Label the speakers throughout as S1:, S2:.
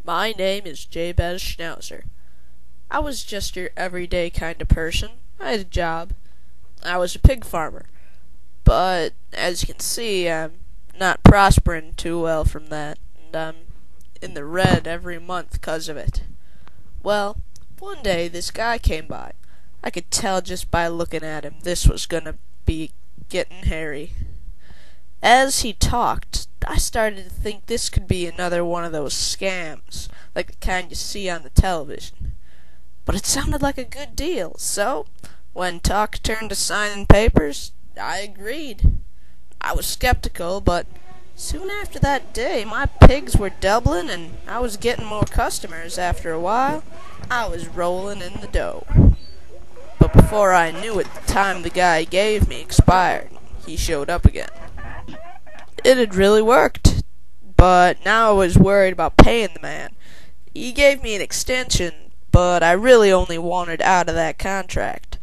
S1: My name is Jabez Schnauzer. I was just your everyday kind of person. I had a job. I was a pig farmer. But, as you can see, I'm not prospering too well from that, and I'm in the red every month 'cause of it. Well, one day this guy came by. I could tell just by looking at him this was gonna be getting hairy. As he talked, I started to think this could be another one of those scams, like the kind you see on the television. But it sounded like a good deal, so when talk turned to signing papers, I agreed. I was skeptical, but soon after that day, my pigs were doubling and I was getting more customers. After a while, I was rolling in the dough. But before I knew it, the time the guy gave me expired. He showed up again. It had really worked, but now I was worried about paying the man. He gave me an extension, but I really only wanted out of that contract.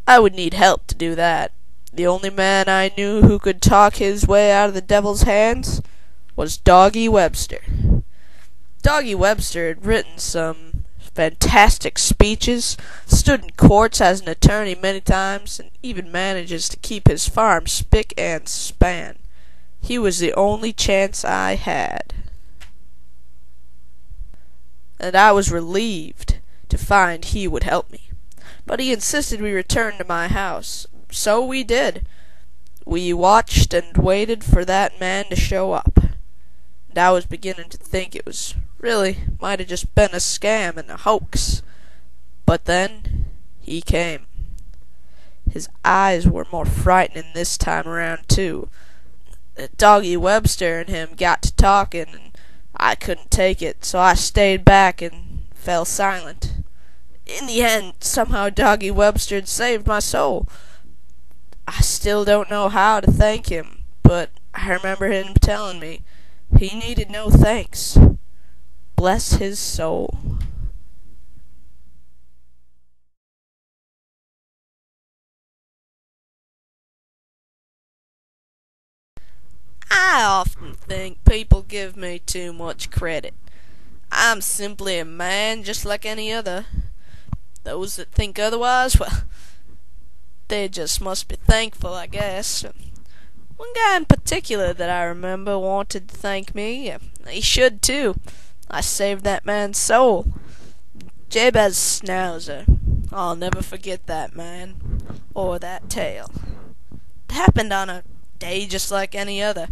S1: I would need help to do that. The only man I knew who could talk his way out of the devil's hands was Doggy Webster. Doggy Webster had written some fantastic speeches, stood in courts as an attorney many times, and even manages to keep his farm spick and span. He was the only chance I had, and I was relieved to find he would help me. But he insisted we return to my house. So we did. We watched and waited for that man to show up. And I was beginning to think it was really might have just been a scam and a hoax. But then he came. His eyes were more frightening this time around, too. Doggy Webster and him got to talking, and I couldn't take it, so I stayed back and fell silent. In the end, somehow Doggy Webster had saved my soul. I still don't know how to thank him, but I remember him telling me he needed no thanks. Bless his soul. I often think people give me too much credit. I'm simply a man just like any other. Those that think otherwise, well, they just must be thankful, I guess. One guy in particular that I remember wanted to thank me. He should, too. I saved that man's soul. Jabez Schnauzer. I'll never forget that man, or that tale. It happened on a day just like any other.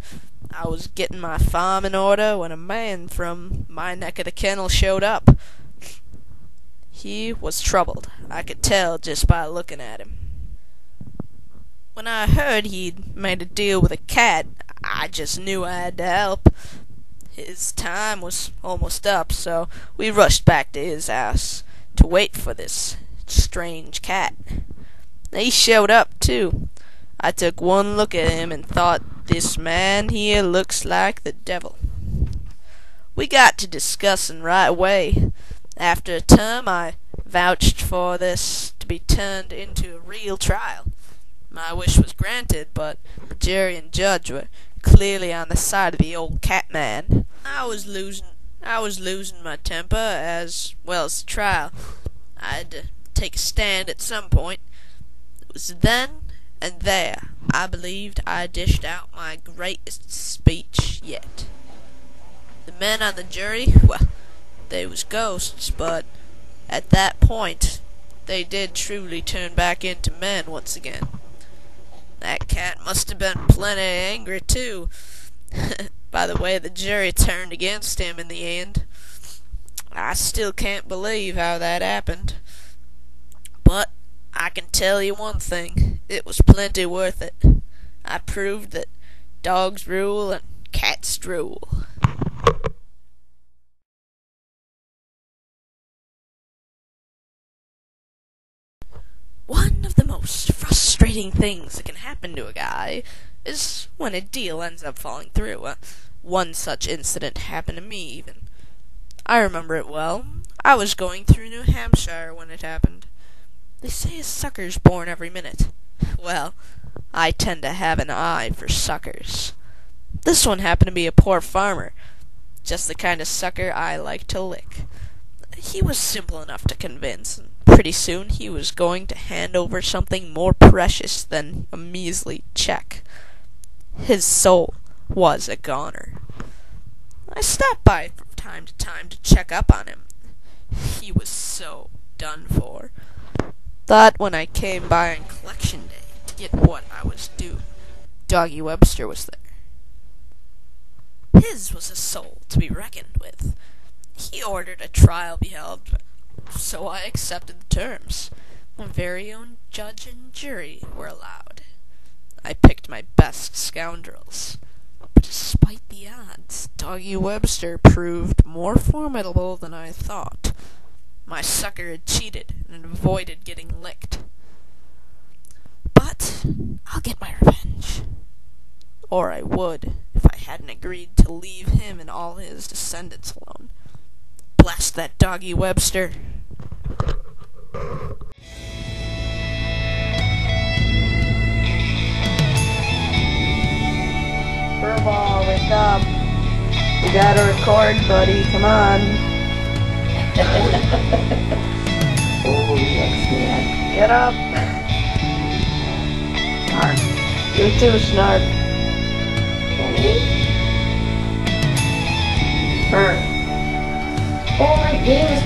S1: I was getting my farm in order when a man from my neck of the kennel showed up. He was troubled. I could tell just by looking at him. When I heard he'd made a deal with a cat, I just knew I had to help. His time was almost up, so we rushed back to his house to wait for this strange cat. He showed up, too. I took one look at him and thought, this man here looks like the devil. We got to discussing right away. After a term, I vouched for this to be turned into a real trial. My wish was granted, but the jury and judge were clearly on the side of the old cat man. I was losing my temper as well as the trial. I had to take a stand at some point. It was then and there I believed I dished out my greatest speech yet. The men on the jury, well, they was ghosts, but at that point they did truly turn back into men once again. That cat must have been plenty angry, too, by the way the jury turned against him in the end. I still can't believe how that happened. But I can tell you one thing, it was plenty worth it. I proved that dogs rule and cats drool. One of the most frustrating things that can happen to a guy is when a deal ends up falling through. One such incident happened to me, even. I remember it well. I was going through New Hampshire when it happened. They say a sucker's born every minute. Well, I tend to have an eye for suckers. This one happened to be a poor farmer. Just the kind of sucker I like to lick. He was simple enough to convince, and pretty soon he was going to hand over something more precious than a measly check. His soul was a goner. I stopped by from time to time to check up on him. He was so done for. Thought when I came by on collection day to get what I was due, Doggy Webster was there. His was a soul to be reckoned with. He ordered a trial be held, so I accepted the terms. My very own judge and jury were allowed. I picked my best scoundrels. But despite the odds, Doggy Webster proved more formidable than I thought. My sucker had cheated and avoided getting licked. But I'll get my revenge. Or I would, if I hadn't agreed to leave him and all his descendants alone. Blast that Doggy Webster. Furball, wake up. You gotta record, buddy. Come on.
S2: Oh, he looks mad.
S1: Get up. Snark. You too, Snark.
S2: Oh, my game is